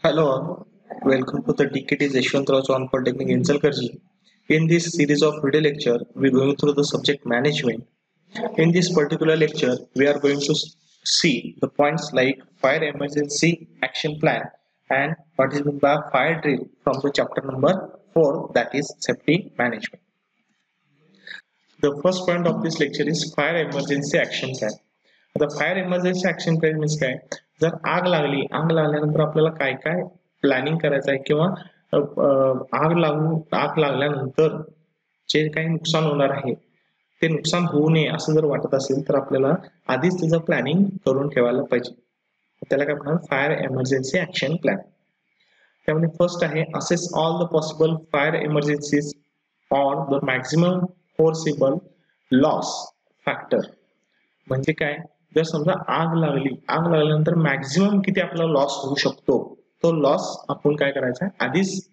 Hello all, welcome to the DKT Yeshwantrao Chauhan Polytechnic Insalkarji. In this series of video lecture, we are going through the subject management. In this particular lecture, we are going to see the points like fire emergency action plan and what is meant by fire drill from the chapter number 4, that is safety management. The first point of this lecture is fire emergency action plan. आता fire emergency action plan means काय, जर आग लागल्यानंतर आपल्याला काय काय planning करायचं आहे किंवा आग लागल्यानंतर जे काही नुकसान होणार आहे ते नुकसान होऊ नये असं जर वाटत असेल तर आपल्याला आधीच त्याचं प्लॅनिंग करून ठेवायला पाहिजे. त्याला काय म्हणतात, फायर इमर्जन्सी ऍक्शन प्लॅन. त्यामध्ये फर्स्ट आहे assess all the possible fire emergencies or the maximum forcible loss factor. म्हणजे काय, जर समजा आग लागल्यानंतर मॅक्झिमम किती आपला लॉस होऊ शकतो तो लॉस आपण काय करायचा आहे, आधीच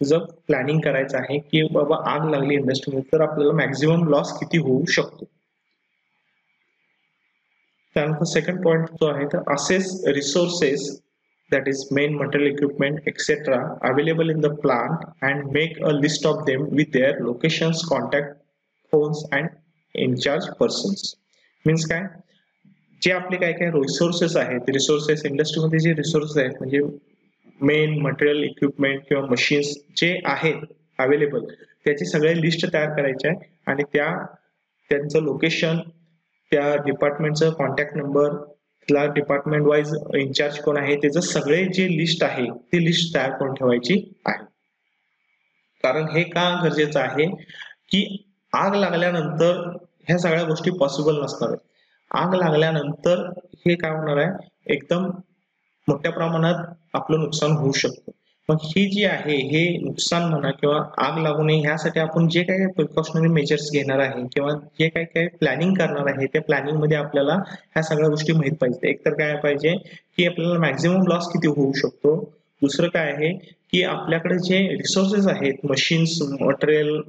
तुझं प्लॅनिंग करायचं आहे की बाबा आग लागली इंडस्ट्रीमध्ये तर आपल्याला मॅक्झिमम लॉस किती होऊ शकतो. त्यानंतर सेकंड पॉइंट जो आहे तर assess resources that is main material equipment etc available in the plant and make a list of them with their locations, contact phones and in charge persons. Means काय, जे आपले काय काय रिसोर्सेस आहेत, resources इंडस्ट्रीमध्ये जे रिसोर्सेस आहेत म्हणजे मेन मटेरियल इक्विपमेंट किंवा मशीन्स जे आहेत अवेलेबल त्याची सगळे लिस्ट तयार करायची आहे आणि त्यांचं लोकेशन, त्या डिपार्टमेंटचं कॉन्टॅक्ट नंबर, त्याला डिपार्टमेंट वाईज इन्चार्ज कोण आहे त्याचं सगळे जे लिस्ट आहे ती लिस्ट तयार करून ठेवायची आहे. कारण हे का गरजेचं आहे की आग लागल्यानंतर ह्या सगळ्या गोष्टी पॉसिबल नसतात. आग लागल्यानंतर हे काय होणार आहे, एकदम मोठ्या प्रमाणात आपलं नुकसान होऊ शकतं. मग ही जी आहे हे नुकसान म्हणा किंवा आग लागू नये ह्यासाठी आपण जे काही प्रिकॉशनरी मेजर्स घेणार आहे किंवा जे काही काही प्लॅनिंग करणार आहे त्या प्लॅनिंग मध्ये आपल्याला ह्या सगळ्या गोष्टी माहित पाहिजे. एक तर काय पाहिजे की आपल्याला मॅक्झिमम लॉस किती होऊ शकतो, दुसरं काय आहे की आपल्याकडे जे रिसोर्सेस आहेत, मशीन्स, मटेरियल,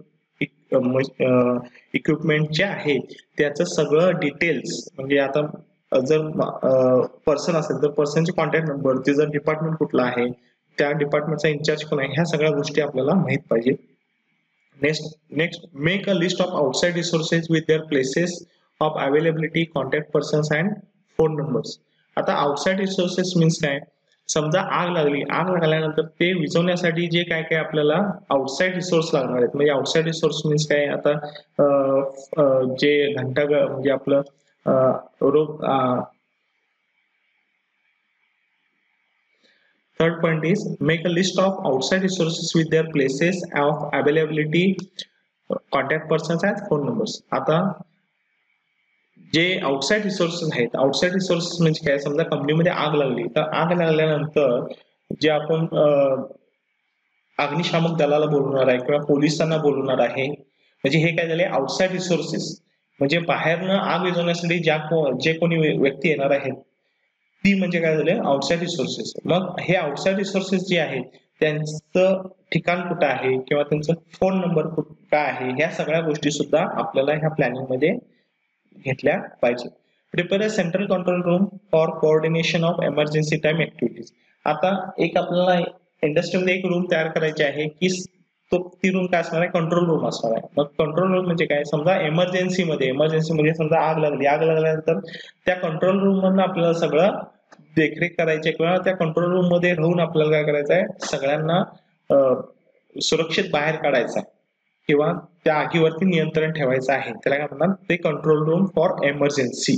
इक्विपमेंट जे आहेत त्याचं सगळं डिटेल्स, म्हणजे आता जर पर्सन असेल तर पर्सनचे कॉन्टॅक्ट नंबर, त्याचा डिपार्टमेंट कुठला आहे, त्या डिपार्टमेंटचा इन्चार्ज कोण आहे, ह्या सगळ्या गोष्टी आपल्याला माहित पाहिजे. Next make a list of outside resources with their places of availability, contact persons and phone numbers. आता आउटसाइड रिसोर्सेस मीन्स काय, समजा आग लागल्यानंतर ते विझवण्यासाठी जे काय काय आपल्याला आउटसाइड रिसोर्स लागणार आहेत. म्हणजे आउटसाइड रिसोर्स मीन्स काय, आता जे घंटा म्हणजे आपलं Third point is make a list of outside resources with their places of availability, contact persons and phone numbers. आता जे आउटसाइड रिसोर्सेस आहेत, आउटसाइड रिसोर्सेस म्हणजे काय, समजा कंपनीमध्ये आग लागली तर आग लागल्यानंतर जे आपण अग्निशामक दलाला बोलवणार आहे किंवा पोलिसांना बोलवणार आहे, म्हणजे हे काय झाले आउटसाइड रिसोर्सेस. म्हणजे बाहेरनं आग विझवण्यासाठी जे कोणी व्यक्ती येणार आहेत ती म्हणजे काय झाले आउटसाइड रिसोर्सेस. मग हे आउटसाइड रिसोर्सेस जे आहेत त्यांचं ठिकाण कुठं आहे किंवा त्यांचा फोन नंबर काय आहे, ह्या सगळ्या गोष्टी सुद्धा आपल्याला ह्या प्लॅनिंग मध्ये घेतल्या पाहिजे. Prepare a central control room for coordination of emergency time activities. आता एक आपल्याला इंडस्ट्रीमध्ये एक रूम तयार करायची आहे की ती रूम काय असणार आहे, कंट्रोल रूम असणार आहे. मग कंट्रोल रूम म्हणजे काय, समजा इमर्जन्सी मध्ये समजा आग लागल्यानंतर त्या कंट्रोल रूम मधून आपल्याला सगळं देखरेख करायची किंवा त्या कंट्रोल रूम मध्ये राहून आपल्याला काय करायचं आहे, सगळ्यांना सुरक्षित बाहेर काढायचं आहे किंवा त्या आगीवरती नियंत्रण ठेवायचं आहे. त्याला काय म्हणतात, ते control room for emergency.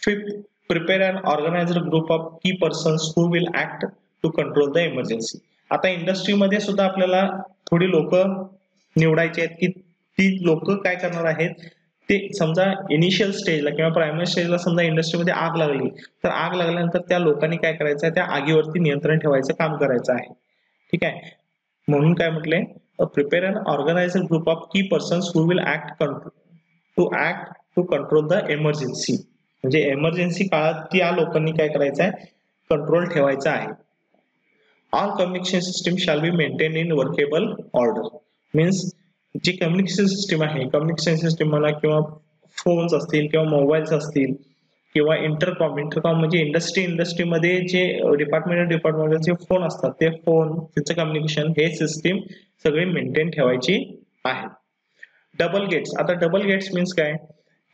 Fifth, prepare and organized group of key persons who will act to control the emergency. आता इंडस्ट्रीमध्ये सुद्धा आपल्याला थोडी लोक निवडायची आहेत की ती लोक काय करणार आहेत, ते समजा इनिशियल स्टेजला किंवा प्रायमरी स्टेजला समजा इंडस्ट्रीमध्ये आग लागली तर आग लागल्यानंतर त्या लोकांनी काय करायचं आहे, त्या आगीवरती नियंत्रण ठेवायचं काम करायचं आहे. ठीक आहे, म्हणून काय म्हटलंय, prepare and organized group of key persons who will act to control the emergency. म्हणजे इमर्जन्सी काळात त्या लोकांनी काय करायचं आहे, कंट्रोल ठेवायचा आहे. All communication system shall be maintain in workable order. Means जी कम्युनिकेशन सिस्टीम आहे, कम्युनिकेशन सिस्टीम म्हणा किंवा फोन्स असतील किंवा मोबाईल्स असतील किंवा इंटरकॉम म्हणजे इंडस्ट्रीमध्ये जे डिपार्टमेंटचे फोन असतात ते फोन त्याचं कम्युनिकेशन हे सिस्टीम सगळी मेंटेन ठेवायची आहे. Double gates. आता डबल गेट्स मीन्स काय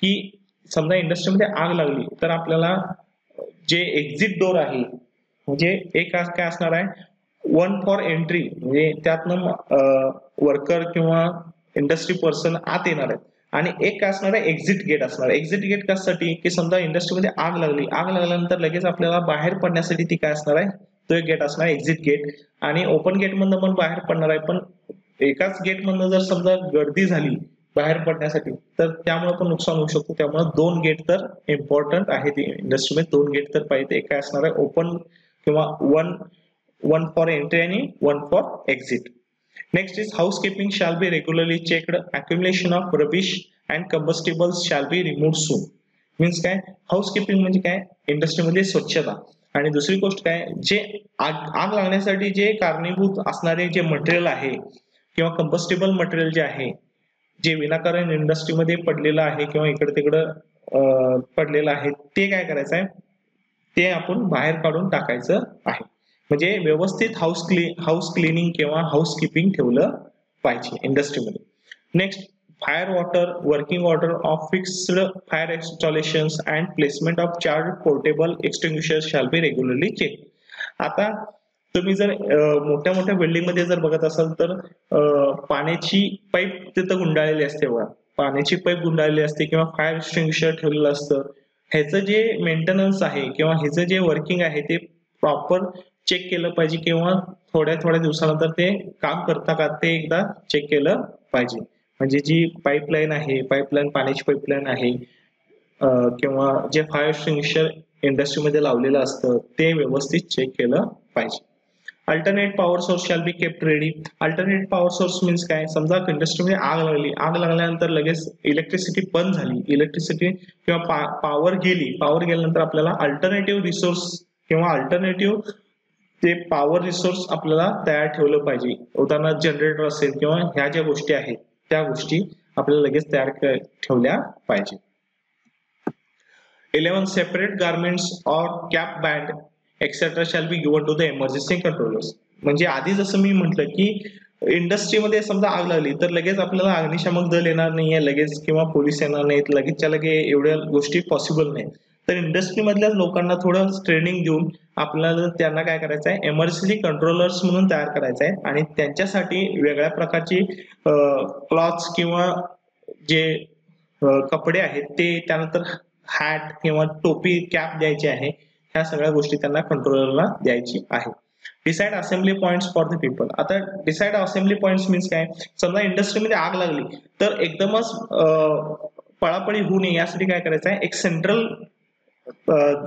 की समजा इंडस्ट्रीमध्ये आग लागली तर आपल्याला जे एक्झिट डोर आहे म्हणजे एक काय असणार आहे, वन फॉर एंट्री म्हणजे त्यातनं वर्कर किंवा इंडस्ट्री पर्सन आत येणार आहेत आणि एक काय असणार आहे एक्झिट गेट असणार. एक्झिट गेट कशासाठी की समजा इंडस्ट्रीमध्ये आग लागल्यानंतर लगेच आपल्याला बाहेर पडण्यासाठी ती काय असणार आहे, तो एक गेट असणार एक्झिट गेट. आणि ओपन गेट मधनं पण बाहेर पडणार आहे, पण एकाच गेट मधनं जर समजा गर्दी झाली बाहेर पडण्यासाठी तर त्यामुळे पण नुकसान होऊ शकतो. त्यामुळे दोन गेट तर इम्पॉर्टंट आहे इंडस्ट्रीमध्ये, दोन गेट तर पाहिजे. एक काय असणार आहे ओपन किंवा वन फॉर एंट्री आणि one for exit. Next is housekeeping shall be regularly checked. Accumulation of rubbish and combustibles shall be removed soon. Means काय हाऊसकीपिंग म्हणजे काय, इंडस्ट्रीमध्ये स्वच्छता. आणि दुसरी गोष्ट काय, जे आग लागण्यासाठी जे कारणीभूत असणारे जे मटेरियल आहे किंवा कंबस्टिबल मटेरियल जे आहे जे विनाकारण इंडस्ट्रीमध्ये पडलेलं आहे किंवा इकडे तिकडं पडलेलं आहे ते काय करायचं आहे, ते आपण बाहेर काढून टाकायचं आहे. म्हणजे व्यवस्थित हाऊस क्लिनिंग किंवा हाऊसकीपिंग ठेवलं पाहिजे इंडस्ट्रीमध्ये. Next, fire water working order of fixed fire installations and placement of charge portable extinguishers shall be regularly check. आता तुम्ही जर मोठ्या मोठ्या बिल्डिंग मध्ये जर बघत असाल तर पाण्याची पाईप तिथं गुंडाळलेली असते बघा, पाण्याची पाईप गुंडाळलेली असते किंवा फायर एक्सटिंग्विशर ठेवलेलं असतं. ह्याचं जे मेंटेनन्स आहे किंवा ह्याचं जे वर्किंग आहे ते प्रॉपर चेक केलं पाहिजे किंवा थोड्या दिवसानंतर ते काम करता का ते एकदा चेक केलं पाहिजे. म्हणजे जी पाईपलाईन आहे, पाण्याची पाईपलाईन आहे किंवा जे फायर एक्सटिंग्विशर इंडस्ट्रीमध्ये लावलेलं असतं ते व्यवस्थित चेक केलं पाहिजे. Alternate power source shall be kept ready. Alternate power source means काय, समजा इंडस्ट्रीमध्ये आग लागल्यानंतर लगेच इलेक्ट्रिसिटी बंद झाली, इलेक्ट्रिसिटी किंवा पॉवर गेल्यानंतर आपल्याला अल्टरनेटिव्ह रिसोर्स किंवा अल्टरनेटिव्ह ते पॉवर रिसोर्स आपल्याला तयार ठेवलं पाहिजे. उदाहरणार्थ जनरेटर असेल किंवा ह्या ज्या गोष्टी आहेत त्या गोष्टी आपल्याला लगेच तयार ठेवल्या पाहिजे. 11 separate garments or cap band etcetera shall be given to the emergency controllers. म्हणजे आधी जसं मी म्हटलं की इंडस्ट्रीमध्ये समजा आग लागली तर लगेच आपल्याला अग्निशामक दल येणार नाहीये लगेच किंवा पोलीस येणार नाहीत लगेचच्या लगे, एवढ्या गोष्टी पॉसिबल नाही. तर इंडस्ट्री मधल्या लोकांना थोडं ट्रेनिंग देऊन आपल्याला त्यांना काय करायचं आहे, इमर्जन्सी कंट्रोलर्स म्हणून तयार करायचं आहे आणि त्यांच्यासाठी वेगळ्या प्रकारची क्लॉथ्स किंवा जे कपडे आहेत ते, त्यानंतर हॅट किंवा टोपी कॅप द्यायची आहे. ह्या सगळ्या गोष्टी त्यांना कंट्रोलरला द्यायची आहे. Decide assembly points for the people. आता डिसाइड असेंब्ली पॉइंट्स मीन्स काय, समजा इंडस्ट्रीमध्ये आग लागली तर एकदमच पळापळी होऊ नये यासाठी काय करायचं आहे, एक सेंट्रल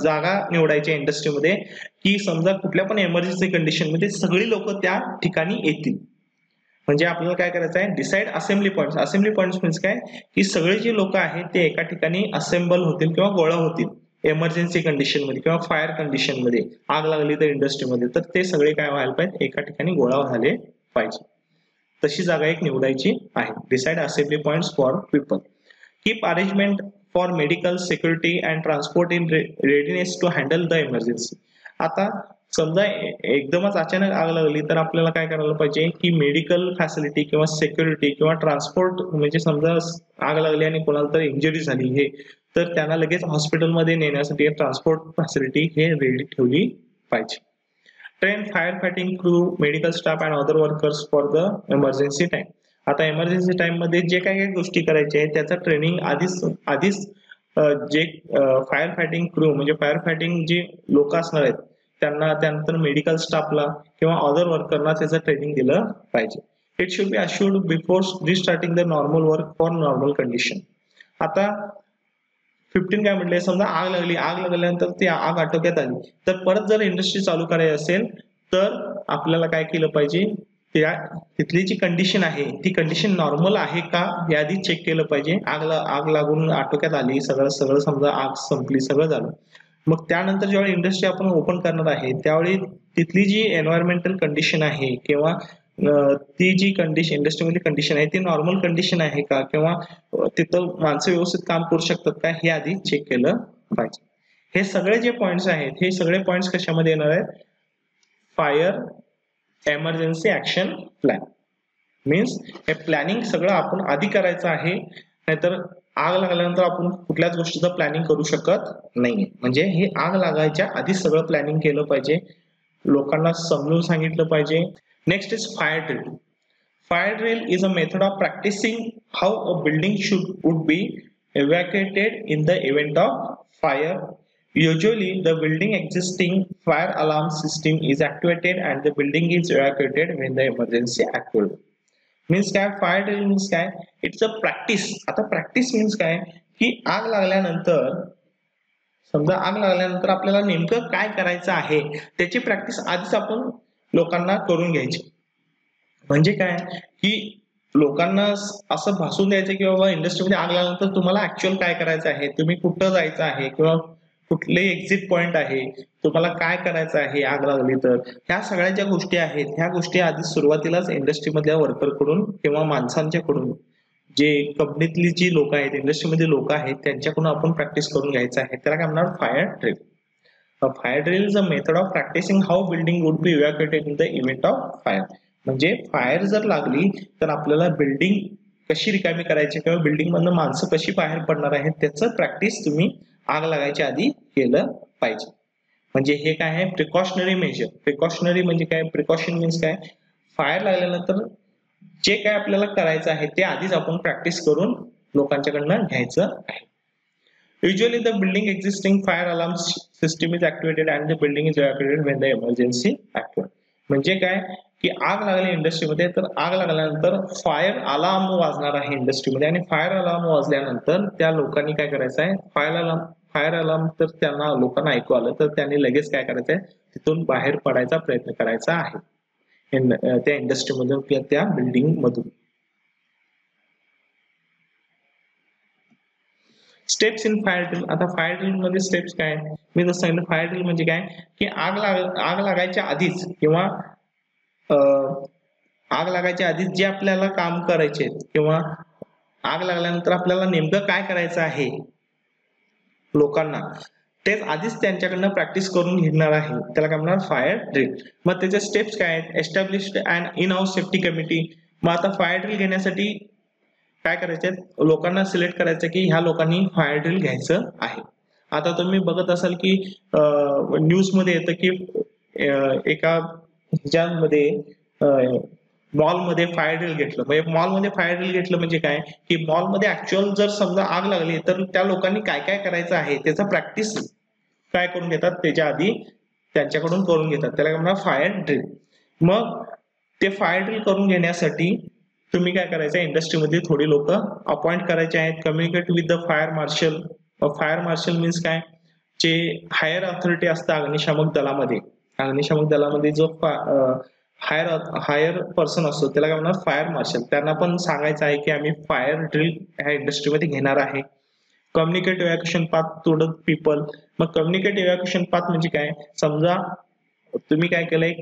जागा निवडायची इंडस्ट्रीमध्ये की समजा कुठल्या पण इमर्जन्सी कंडिशन मध्ये सगळी लोक त्या ठिकाणी येतील. म्हणजे आपल्याला काय करायचं आहे, decide assembly points. Assembly points means काय की सगळे जे लोक आहेत ते एका ठिकाणी असेंबल होतील किंवा गोळा होतील इमर्जन्सी कंडिशन मध्ये किंवा फायर कंडिशन मध्ये. आग लागली तर इंडस्ट्रीमध्ये तर ते सगळे काय व्हायला पाहिजे, एका ठिकाणी गोळा झाले पाहिजे. तशी जागा एक निवडायची आहे. Decide assembly points for people. Keep arrangement for medical security and transport in readiness to handle the emergency. आता समजा एकदमच अचानक आग लागली तर आपल्याला काय करायला पाहिजे की मेडिकल फॅसिलिटी किंवा सिक्युरिटी किंवा ट्रान्सपोर्ट, म्हणजे समजा आग लागली आणि कोणाला तर इंजुरी झाली हे तर त्यांना लगेच हॉस्पिटलमध्ये नेण्यासाठी ट्रान्सपोर्ट फॅसिलिटी हे रेडी ठेवली पाहिजे. Train fire fighting crew, medical staff and other workers for the emergency time. आता इमर्जन्सी टाइम मध्ये जे काही गोष्टी करायच्या आहेत त्याचं ट्रेनिंग आधीच जे फायर फायटिंग क्रू म्हणजे फायर फायटिंग जे लोक असणार आहेत त्यांना, त्यानंतर मेडिकल स्टाफला किंवा अदर वर्करना त्याचं ट्रेनिंग दिलं पाहिजे. It should be assured before restarting the normal work for normal condition. आता 15 काय म्हटले, समजा आग लागल्यानंतर ती आग आटोक्यात आली तर परत जर इंडस्ट्री चालू करायची असेल तर आपल्याला काय केलं पाहिजे, तिथली जी कंडिशन आहे ती कंडिशन नॉर्मल आहे का हे आधी चेक केलं पाहिजे. आग लागून आटोक्यात आली, सगळं समजा आग संपली, सगळं झालं, मग त्यानंतर ज्यावेळी इंडस्ट्री आपण ओपन करणार आहे त्यावेळी तिथली जी एन्व्हायरमेंटल कंडिशन आहे किंवा ती जी कंडिशन इंडस्ट्रीमधली कंडिशन आहे ती नॉर्मल कंडिशन आहे का किंवा तिथं माणसं व्यवस्थित काम करू शकतात का हे आधी चेक केलं पाहिजे. हे सगळे जे पॉइंट्स आहेत हे सगळे पॉइंट्स कशामध्ये येणार आहेत? Fire emergency action plan. Means हे प्लॅनिंग सगळं आपण आधी करायचं आहे, नाहीतर आग लागल्यानंतर आपण कुठल्याच गोष्टीचं प्लॅनिंग करू शकत नाही. म्हणजे हे आग लागायच्या आधी सगळं प्लॅनिंग केलं पाहिजे, लोकांना समजून सांगितलं पाहिजे. Next is fire drill. Fire drill is a method of practicing how a building would be evacuated in the event of fire. Usually, the building existing fire alarm system is activated and the building is evacuated when the emergency activated. Means काय? Fire drill means काय? It's a practice. आता practice means काय? की आग लागल्यानंतर, समजा आग लागल्यानंतर आपल्याला नेमकं काय करायचं आहे त्याची प्रॅक्टिस आधीच आपण लोकांना करून घ्यायची. म्हणजे काय की लोकांना असं भासून द्यायचं की बाबा इंडस्ट्रीमध्ये आग लागल्यानंतर तुम्हाला ऍक्च्युअल काय करायचं आहे, तुम्ही कुठं जायचं आहे किंवा कुठले एक्झिट पॉइंट आहे, तुम्हाला काय करायचं आहे आग लागली तर. ह्या सगळ्या ज्या गोष्टी आहेत ह्या गोष्टी आधी सुरुवातीलाच इंडस्ट्रीमधल्या वर्करकडून किंवा माणसांच्याकडून, जे कंपनीतली जी लोक आहेत, इंडस्ट्रीमध्ये लोक आहेत, त्यांच्याकडून आपण प्रॅक्टिस करून घ्यायचं आहे. त्याला काय म्हणणार? Fire drill. Fire drill is a method of practicing how building would be evacuated in the event of fire. म्हणजे फायर जर लागली तर आपल्याला बिल्डिंग कशी रिकामी करायची किंवा बिल्डिंग मधनं माणसं कशी बाहेर पडणार आहेत त्याचं प्रॅक्टिस तुम्ही आग लागायच्या आधी केलं पाहिजे. म्हणजे हे काय आहे? Precautionary major. प्रिकॉशनरी म्हणजे काय? प्रिकॉशन मीन्स काय? फायर लागल्यानंतर जे काय आपल्याला करायचं आहे ते आधीच आपण प्रॅक्टिस करून लोकांच्याकडनं घ्यायचं आहे. Usually the building existing fire alarm system is activated and the building is evacuated when the emergency activated. म्हणजे काय की आग लागली इंडस्ट्रीमध्ये तर आग लागल्यानंतर फायर अलार्म वाजणार आहे इंडस्ट्रीमध्ये, आणि फायर अलार्म वाजल्यानंतर त्या लोकांनी काय करायचं आहे? फायर अलार्म तर त्यांना लोकांना ऐकू आलं तर त्यांनी लगेच काय करायचंय? तिथून बाहेर पडायचा प्रयत्न करायचा आहे त्या इंडस्ट्रीमधून किंवा त्या बिल्डिंग मधून. Steps in fire drill. आता फायर ड्रिल मध्ये स्टेप्स काय? मी जसं सांगितलं फायर ड्रिल म्हणजे काय की आग लागायच्या आधीच किंवा आग लागायच्या आधीच जे आपल्याला काम करायचे किंवा आग लागल्यानंतर आपल्याला नेमकं काय करायचं आहे लोकांना, तेच आधीच त्यांच्याकडनं प्रॅक्टिस करून घेणार आहे. त्याला काय म्हणणार? Fire drill. मग त्याचे स्टेप्स काय आहेत? Established and in house safety committee. मग आता फायर ड्रिल घेण्यासाठी काय करायचे? लोकांना सिलेक्ट करायचं की ह्या लोकांनी फायर ड्रिल घ्यायचं आहे. आता तुम्ही बघत असाल की न्यूज मध्ये येतं की एका ह्याच्यामध्ये मॉलमध्ये फायर ड्रिल घेतलं. म्हणजे मॉलमध्ये फायर ड्रिल घेतलं म्हणजे काय की मॉलमध्ये ऍक्च्युअल जर समजा आग लागली तर त्या लोकांनी काय काय करायचं आहे त्याचा प्रॅक्टिस काय करून घेतात, त्याच्या आधी त्यांच्याकडून करून घेतात. त्याला म्हणणार फायर ड्रिल. मग ते फायर ड्रिल करून घेण्यासाठी तुम्ही काय करायचं? इंडस्ट्रीमध्ये थोडी लोक अपॉइंट करायचे आहेत. Communicate with the fire marshal. Fire marshal means काय? जे हायर अथॉरिटी असतं अग्निशामक दलामध्ये, अग्निशामक दलामध्ये जो हायर पर्सन असतो त्याला काय म्हणणार? Fire marshal. त्यांना पण सांगायचं आहे की आम्ही फायर ड्रिल ह्या इंडस्ट्रीमध्ये घेणार आहे. Communicate evacuation path to the people. मग कम्युनिकेट इव्हॅक्युएशन पाथ म्हणजे काय? समजा तुम्ही काय केलंय,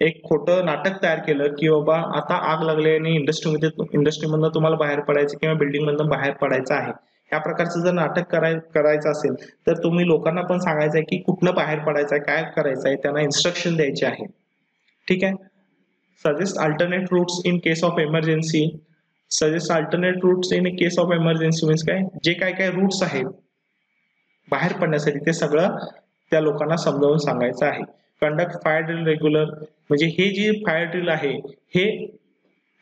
एक खोटं नाटक तयार केलं की बाबा आता आग लागली आणि इंडस्ट्रीमधनं तुम्हाला बाहेर पडायचं किंवा बिल्डिंग मधनं बाहेर पडायचं आहे. या प्रकारचं जर नाटक करायचं असेल तर तुम्ही लोकांना पण सांगायचं आहे की कुठनं बाहेर पडायचं आहे, काय करायचं आहे, त्यांना इन्स्ट्रक्शन द्यायचे आहे. ठीक आहे. Suggest alternate routes in case of emergency. Suggest alternate routes in case of emergency means काय? जे काय काय रूट्स आहेत बाहेर पडण्यासाठी ते सगळं त्या लोकांना समजावून सांगायचं आहे. Conduct fire drill regular. म्हणजे हे जे फायर ड्रिल आहे हे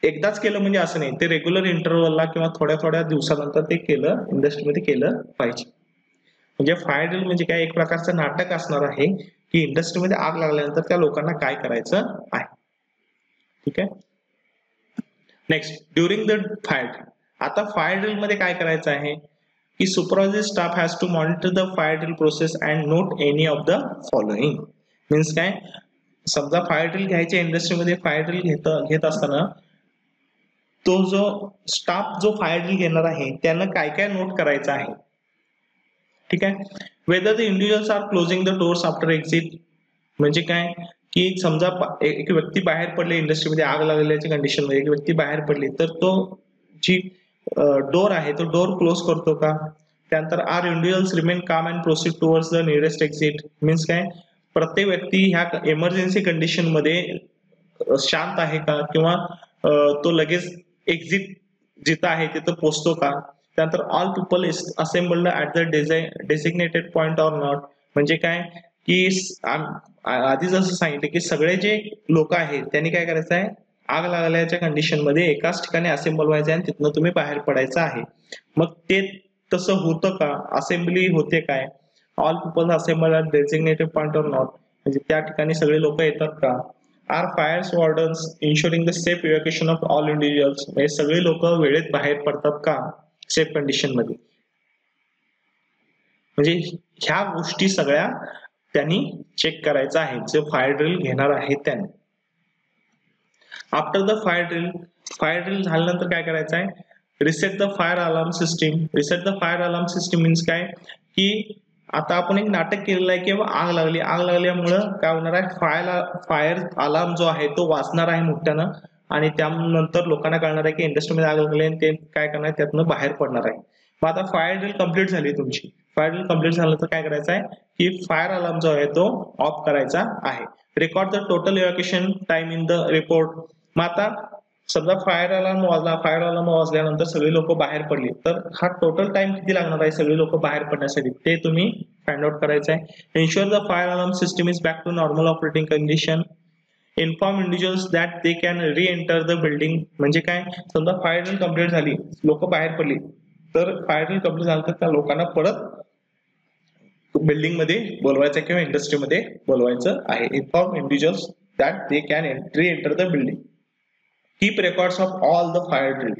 एकदाच केलं म्हणजे असं नाही, ते रेग्युलर इंटरव्हलला किंवा थोड्या थोड्या दिवसानंतर ते केलं इंडस्ट्रीमध्ये केलं पाहिजे. म्हणजे फायर ड्रिल म्हणजे काय? एक प्रकारचं नाटक असणार आहे की इंडस्ट्रीमध्ये आग लागल्यानंतर त्या लोकांना काय करायचं आहे. ठीक आहे. Next, during the fire drill. आता फायर ड्रिल मध्ये काय करायचं आहे की supervisor staff has to monitor the fire drill process and note any of the following. Means काय? समजा फायर ड्रिल घ्यायच्या इंडस्ट्रीमध्ये फायर ड्रिल घेत असताना तो जो स्टाफ जो फायर ड्रिल घेणार आहे त्यांना काय काय नोट करायचं आहे. ठीक आहे. Whether the individuals are closing the doors after exit. म्हणजे काय की समजा एक व्यक्ती बाहेर पडले, इंडस्ट्रीमध्ये आग लागलेल्याच्या कंडिशन मध्ये एक व्यक्ती बाहेर पडली तर तो जी डोर आहे तो डोर क्लोज करतो का, त्यानंतर are individuals remain calm and proceed towards the nearest exit means काय प्रत्येक व्यक्ती ह्या इमर्जन्सी कंडिशन मध्ये शांत आहे का किंवा तो लगेच एक्झिट जिथं आहे तिथं पोहोचतो का. त्यानंतर all people is assembled at the designated point or not म्हणजे काय की आधी जसं सांगितलं की सगळे जे लोक आहेत त्यांनी काय करायचं आहे आग लागल्याच्या कंडिशन मध्ये एकाच ठिकाणी असेंबल व्हायचं आणि तिथनं तुम्ही बाहेर पडायचं आहे. मग ते तसं होतं का असेंब्ली होते काय all people assemble at designated point or not म्हणजे त्या ठिकाणी सगळे लोक येतात का. Are fires wardens ensuring the safe evacuation of all individuals म्हणजे सगळे लोक वेळेत बाहेर पडतात का सेफ कंडिशन मध्ये. म्हणजे ह्या गोष्टी सगळ्या त्यांनी चेक करायचं आहे जो फायर ड्रिल घेणार आहे त्यांनी. आफ्टर द फायर ड्रिल झाल्यानंतर काय करायचं आहे reset the fire alarm system. Reset the fire alarm system means काय की आता आपण एक नाटक केलेलं आहे की आग लागल्यामुळं काय होणार आहे फायर अलार्म जो आहे तो वाजणार आहे मोठ्यानं आणि त्यानंतर लोकांना कळणार आहे की इंडस्ट्रीमध्ये आग लागली आणि ते काय करणार त्यातनं बाहेर पडणार आहे. मग आता फायर ड्रिल कंप्लीट झाली तुमची. फायर ड्रिल कंप्लीट झालं तर काय करायचं आहे की फायर अलार्म जो आहे तो ऑफ करायचा आहे. Record the total evacuation time in the report. मग आता समजा फायर अलार्म वाजल्यानंतर सगळी लोक बाहेर पडली तर हा टोटल टाइम किती लागणार आहे सगळी लोक बाहेर पडण्यासाठी ते तुम्ही फाइंड आउट करायचं आहे. Ensure the fire alarm system is back to normal operating condition. Inform individuals that they can re enter the building म्हणजे काय समजा फायर ड्रिल कंप्लीट झाली लोक बाहेर पडली तर फायर ड्रिल कंप्लीट झालं तर त्या लोकांना परत बिल्डिंग मध्ये बोलवायचं किंवा इंडस्ट्रीमध्ये बोलवायचं आहे. Inform individuals that they can re enter the building. Keep records of all the fire drill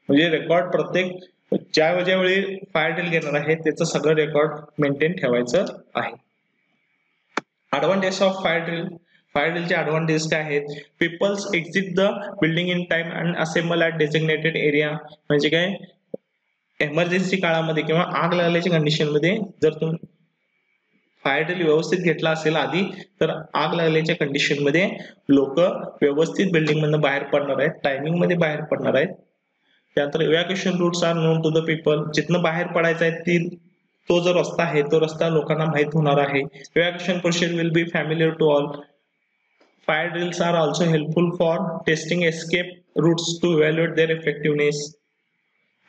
म्हणजे रेकॉर्ड प्रत्येक ज्या वेळी फायर ड्रिल घेणार आहे त्याचं सगळं रेकॉर्ड मेंटेन ठेवायचं आहे. Advantage of fire drill. Fire ड्रिलचे ऍडव्हान्टेज काय आहेत peoples exit the building in time and assemble at designated area म्हणजे काय इमर्जन्सी काळामध्ये किंवा आग लागल्याच्या कंडिशन मध्ये जर तुम्ही फायर ड्रिल व्यवस्थित घेतला असेल आधी तर आग लागल्याच्या कंडिशन मध्ये लोक व्यवस्थित बिल्डिंग मधून बाहेर पडणार आहेत टायमिंग मध्ये बाहेर पडणार आहेत. त्यानंतर evacuation routes are known to the people जिथनं बाहेर पडायचं आहे तो जो रस्ता आहे तो रस्ता लोकांना माहित होणार आहे. Evacuation procedure will be familiar to all. Fire drills are also helpful for testing escape routes to evaluate their effectiveness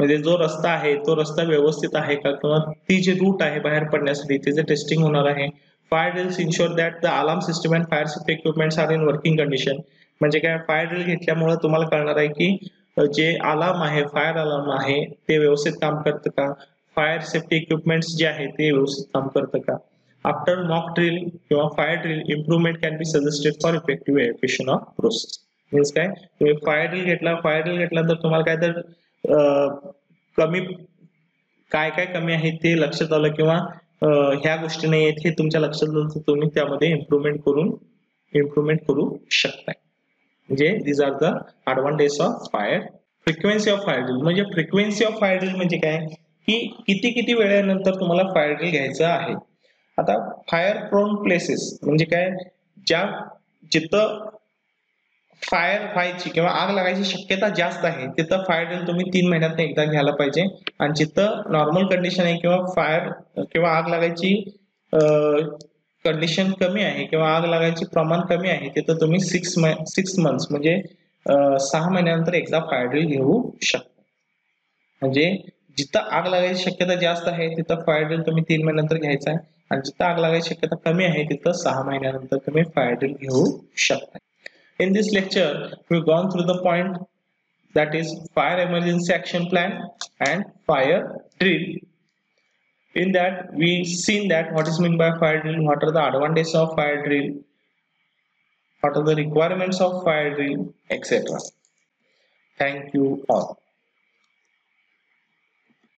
म्हणजे जो रस्ता आहे तो रस्ता व्यवस्थित आहे का किंवा ती जी रूट आहे बाहेर पडण्यासाठी त्याचे टेस्टिंग होणार आहे. Fire drills ensure that the alarm system and fire safety equipments are in working condition म्हणजे काय फायर ड्रिल घेतल्यामुळे तुम्हाला कळणार आहे की जे अलार्म आहे फायर अलार्म आहे ते व्यवस्थित काम करतं का फायर सेफ्टी इक्विपमेंट्स जे आहे ते व्यवस्थित काम करतं का. आफ्टर मॉक ड्रिल किंवा fire drill improvement can be suggested for effective evacuation of process. Means काय तुम्ही फायर ड्रिल घेतला तर तुम्हाला काय तर कमी काय कमी आहे ते लक्षात आलं किंवा ह्या गोष्टी नाही आहेत हे तुमच्या लक्षात आलं तर तुम्ही त्यामध्ये इम्प्रुव्हमेंट करू शकताय. म्हणजे these are the advantages of fire. Frequency of fire drill म्हणजे फ्रिक्वेन्सी ऑफ फायर ड्रिल म्हणजे काय की किती वेळेनंतर तुम्हाला फायर ड्रिल घ्यायचं आहे. आता फायर प्रोन प्लेसेस म्हणजे काय जिथं फायर व्हायची किंवा आग लागायची शक्यता जास्त आहे तिथं फायर ड्रिल तुम्ही 3 महिन्यात एकदा घ्यायला पाहिजे आणि जिथं नॉर्मल कंडिशन आहे किंवा आग लागायची कंडिशन कमी आहे किंवा आग लागायची प्रमाण कमी आहे तिथं तुम्ही 6 मंथ्स म्हणजे 6 महिन्यानंतर एकदा फायर ड्रिल घेऊ शकता. म्हणजे जिथं आग लागायची शक्यता जास्त आहे तिथं फायर ड्रिल तुम्ही 3 महिन्यानंतर घ्यायचा आहे आणि जिथं आग लागायची शक्यता कमी आहे तिथं 6 महिन्यानंतर तुम्ही फायर ड्रिल घेऊ शकता. In this lecture, we've gone through the point that is fire emergency action plan and fire drill. In that, we've seen that what is meant by fire drill, what are the advantages of fire drill, what are the requirements of fire drill, etc. Thank you all.